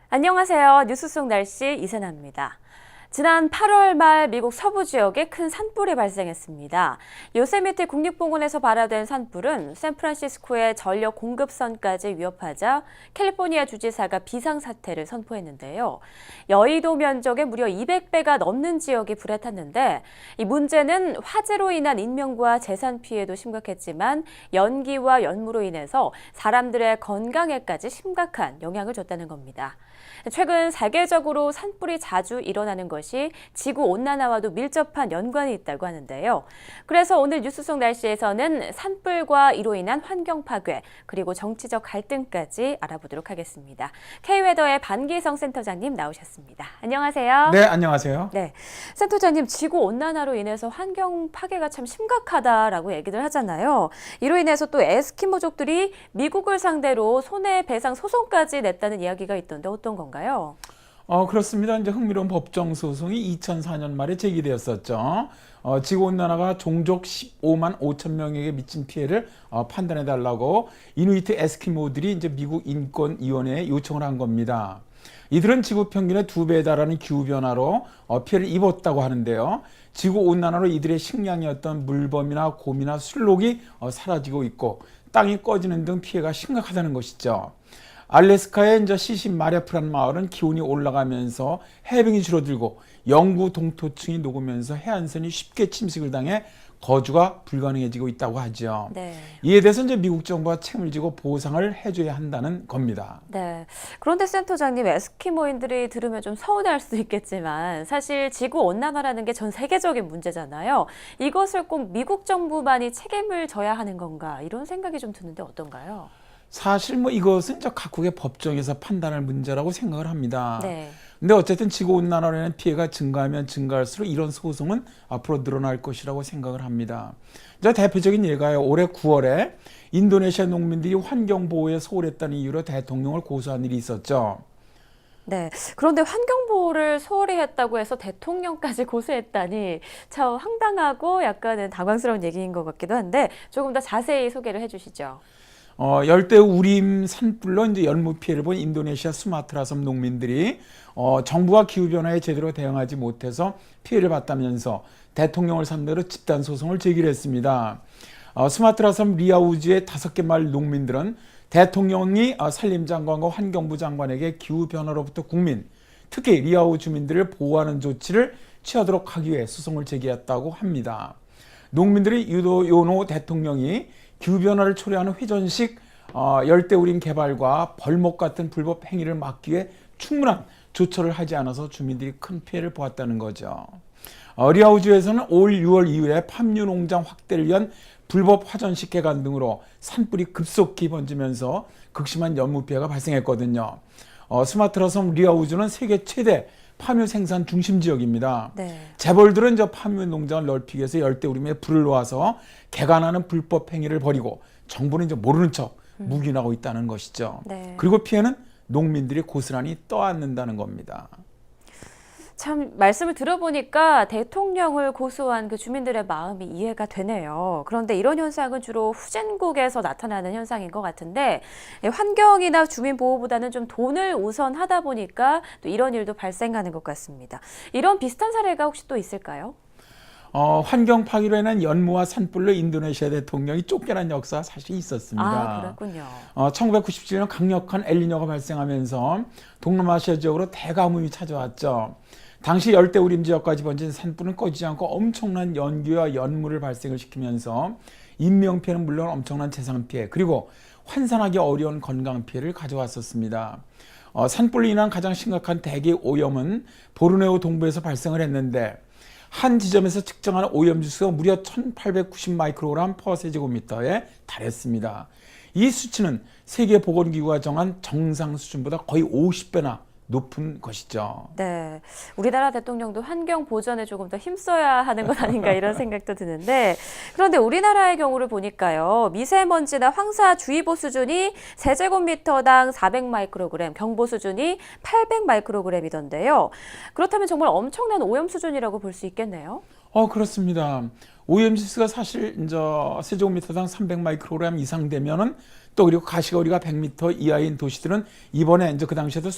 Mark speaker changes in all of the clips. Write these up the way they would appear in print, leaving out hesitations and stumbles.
Speaker 1: 안녕하세요. 뉴스 속 날씨 이세나입니다. 지난 8월 말 미국 서부 지역에 큰 산불이 발생했습니다. 요세미티 국립공원에서 발화된 산불은 샌프란시스코의 전력 공급선까지 위협하자 캘리포니아 주지사가 비상사태를 선포했는데요. 여의도 면적의 무려 200배가 넘는 지역이 불에 탔는데 이 문제는 화재로 인한 인명과 재산 피해도 심각했지만 연기와 연무로 인해서 사람들의 건강에까지 심각한 영향을 줬다는 겁니다. 최근 세계적으로 산불이 자주 일어나는 것이 지구온난화와도 밀접한 연관이 있다고 하는데요. 그래서 오늘 뉴스 속 날씨에서는 산불과 이로 인한 환경 파괴, 그리고 정치적 갈등까지 알아보도록 하겠습니다. K웨더의 반기성 센터장님 나오셨습니다. 안녕하세요.
Speaker 2: 네, 안녕하세요.
Speaker 1: 네, 센터장님, 지구온난화로 인해서 환경 파괴가 참 심각하다라고 얘기를 하잖아요. 이로 인해서 또 에스키모족들이 미국을 상대로 손해배상 소송까지 냈다는 이야기가 있던데 어떤 건가요?
Speaker 2: 그렇습니다. 이제 흥미로운 법정 소송이 2004년 말에 제기되었었죠. 지구온난화가 종족 15만 5천 명에게 미친 피해를 판단해 달라고 이누이트 에스키모들이 이제 미국 인권위원회에 요청을 한 겁니다. 이들은 지구 평균의 2배에 달하는 기후변화로 피해를 입었다고 하는데요. 지구온난화로 이들의 식량이었던 물범이나 곰이나 술록이 사라지고 있고 땅이 꺼지는 등 피해가 심각하다는 것이죠. 알래스카의 이제 시신마레프라는 마을은 기온이 올라가면서 해빙이 줄어들고 영구 동토층이 녹으면서 해안선이 쉽게 침식을 당해 거주가 불가능해지고 있다고 하죠.
Speaker 1: 네.
Speaker 2: 이에 대해서 이제 미국 정부가 책임을 지고 보상을 해줘야 한다는 겁니다.
Speaker 1: 네. 그런데 센터장님, 에스키모인들이 들으면 좀 서운할 수도 있겠지만 사실 지구온난화라는 게 전 세계적인 문제잖아요. 이것을 꼭 미국 정부만이 책임을 져야 하는 건가, 이런 생각이 좀 드는데 어떤가요?
Speaker 2: 사실 이것은 저 각국의 법정에서 판단할 문제라고 생각을 합니다.
Speaker 1: 네.
Speaker 2: 근데 어쨌든 지구온난화로 인한 피해가 증가하면 증가할수록 이런 소송은 앞으로 늘어날 것이라고 생각을 합니다. 저 대표적인 예가요. 올해 9월에 인도네시아 농민들이 환경보호에 소홀했다는 이유로 대통령을 고소한 일이 있었죠.
Speaker 1: 네. 그런데 환경보호를 소홀히 했다고 해서 대통령까지 고소했다니 참 황당하고 약간은 당황스러운 얘기인 것 같기도 한데 조금 더 자세히 소개를 해주시죠.
Speaker 2: 열대 우림 산불로 이제 연무 피해를 본 인도네시아 수마트라 섬 농민들이 정부가 기후변화에 제대로 대응하지 못해서 피해를 봤다면서 대통령을 상대로 집단 소송을 제기를 했습니다. 수마트라 섬 리아우주의 5개 마을 농민들은 대통령이 산림장관과 환경부 장관에게 기후변화로부터 국민, 특히 리아우 주민들을 보호하는 조치를 취하도록 하기 위해 소송을 제기했다고 합니다. 농민들이 유도요노 대통령이 기후변화를 초래하는 회전식 열대우림 개발과 벌목 같은 불법 행위를 막기 위해 충분한 조처를 하지 않아서 주민들이 큰 피해를 보았다는 거죠. 리아우주에서는 올 6월 이후에 팜유 농장 확대를 위한 불법 화전식 개간 등으로 산불이 급속히 번지면서 극심한 연무 피해가 발생했거든요. 스마트라 섬 리아우주는 세계 최대 파묘 생산 중심 지역입니다.
Speaker 1: 네.
Speaker 2: 재벌들은 저 파묘 농장을 넓히기 위해서 열대우림에 불을 놓아서 개간하는 불법 행위를 벌이고 정부는 이제 모르는 척 묵인하고 있다는 것이죠.
Speaker 1: 네.
Speaker 2: 그리고 피해는 농민들이 고스란히 떠안는다는 겁니다.
Speaker 1: 참 말씀을 들어보니까 대통령을 고소한 그 주민들의 마음이 이해가 되네요. 그런데 이런 현상은 주로 후진국에서 나타나는 현상인 것 같은데 환경이나 주민 보호보다는 좀 돈을 우선하다 보니까 또 이런 일도 발생하는 것 같습니다. 이런 비슷한 사례가 혹시 또 있을까요?
Speaker 2: 환경 파괴로 인한 연무와 산불로 인도네시아 대통령이 쫓겨난 역사가 사실 있었습니다.
Speaker 1: 아, 그렇군요.
Speaker 2: 1997년 강력한 엘니뇨가 발생하면서 동남아시아 지역으로 대가뭄이 찾아왔죠. 당시 열대우림 지역까지 번진 산불은 꺼지지 않고 엄청난 연기와 연물을 발생을 시키면서 인명피해는 물론 엄청난 재산피해, 그리고 환산하기 어려운 건강피해를 가져왔었습니다. 산불로 인한 가장 심각한 대기 오염은 보르네오 동부에서 발생을 했는데 한 지점에서 측정한 오염지수가 무려 1890 마이크로그램 퍼 세제곱미터에 달했습니다. 이 수치는 세계보건기구가 정한 정상 수준보다 거의 50배나 높은 것이죠.
Speaker 1: 네, 우리나라 대통령도 환경 보전에 조금 더 힘써야 하는 것 아닌가 이런 생각도 드는데 그런데 우리나라의 경우를 보니까요. 미세먼지나 황사주의보 수준이 세제곱미터당 400 마이크로그램, 경보 수준이 800 마이크로그램이던데요. 그렇다면 정말 엄청난 오염 수준이라고 볼 수 있겠네요.
Speaker 2: 그렇습니다. 오염지수가 사실 이제 세제곱미터당 300 마이크로그램 이상 되면은 또 그리고 가시거리가 100m 이하인 도시들은 이번에 이제 그 당시에도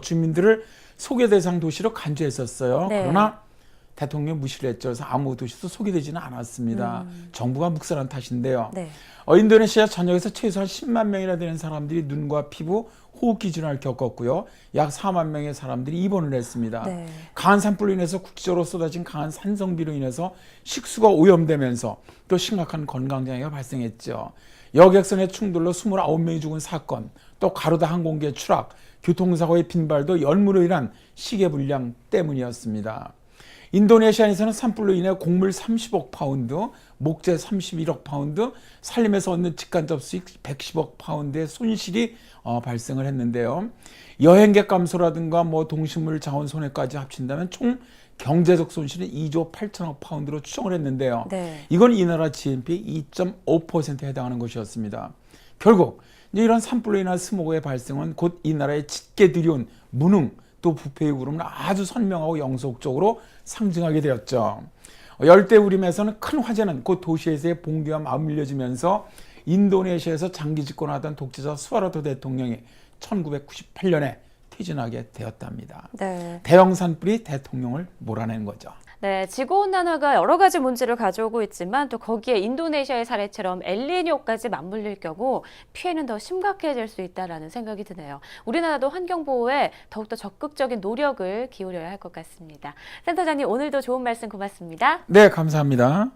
Speaker 2: 주민들을 소개 대상 도시로 간주했었어요.
Speaker 1: 네.
Speaker 2: 그러나 대통령이 무시를 했죠. 그래서 아무 도시도 소개되지는 않았습니다. 정부가 묵살한 탓인데요.
Speaker 1: 네.
Speaker 2: 인도네시아 전역에서 최소한 10만 명이나 되는 사람들이 눈과 피부, 호흡기 질환을 겪었고요. 약 4만 명의 사람들이 입원을 했습니다.
Speaker 1: 네.
Speaker 2: 강한 산불로 인해서 국지적으로 쏟아진 강한 산성비로 인해서 식수가 오염되면서 또 심각한 건강장애가 발생했죠. 여객선의 충돌로 29명이 죽은 사건, 또 가로다 항공기의 추락, 교통사고의 빈발도 열무로 인한 시계불량 때문이었습니다. 인도네시아에서는 산불로 인해 곡물 30억 파운드, 목재 31억 파운드, 산림에서 얻는 직간접 수익 110억 파운드의 손실이 발생을 했는데요. 여행객 감소라든가 동식물 자원 손해까지 합친다면 총 경제적 손실은 2조 8천억 파운드로 추정을 했는데요.
Speaker 1: 네.
Speaker 2: 이건 이 나라 GNP 2.5%에 해당하는 것이었습니다. 결국 이런 산불로 인한 스모그의 발생은 곧 이 나라의 짙게 들여온 무능 또 부패의 구름을 아주 선명하고 영속적으로 상징하게 되었죠. 열대우림에서는 큰 화재는 곧 도시에서의 봉기와 맞물려지면서 인도네시아에서 장기 집권하던 독재자 수하르토 대통령이 1998년에 퇴진하게 되었답니다.
Speaker 1: 네.
Speaker 2: 대형 산불이 대통령을 몰아낸 거죠.
Speaker 1: 네, 지구온난화가 여러 가지 문제를 가져오고 있지만 또 거기에 인도네시아의 사례처럼 엘니뇨까지 맞물릴 경우 피해는 더 심각해질 수 있다는 생각이 드네요. 우리나라도 환경보호에 더욱더 적극적인 노력을 기울여야 할 것 같습니다. 센터장님, 오늘도 좋은 말씀 고맙습니다.
Speaker 2: 네, 감사합니다.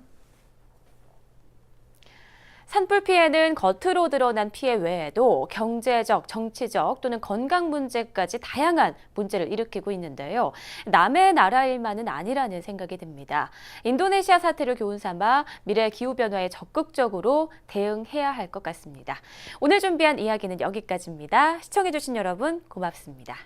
Speaker 1: 산불 피해는 겉으로 드러난 피해 외에도 경제적, 정치적 또는 건강 문제까지 다양한 문제를 일으키고 있는데요. 남의 나라 일만은 아니라는 생각이 듭니다. 인도네시아 사태를 교훈 삼아 미래 기후변화에 적극적으로 대응해야 할 것 같습니다. 오늘 준비한 이야기는 여기까지입니다. 시청해주신 여러분 고맙습니다.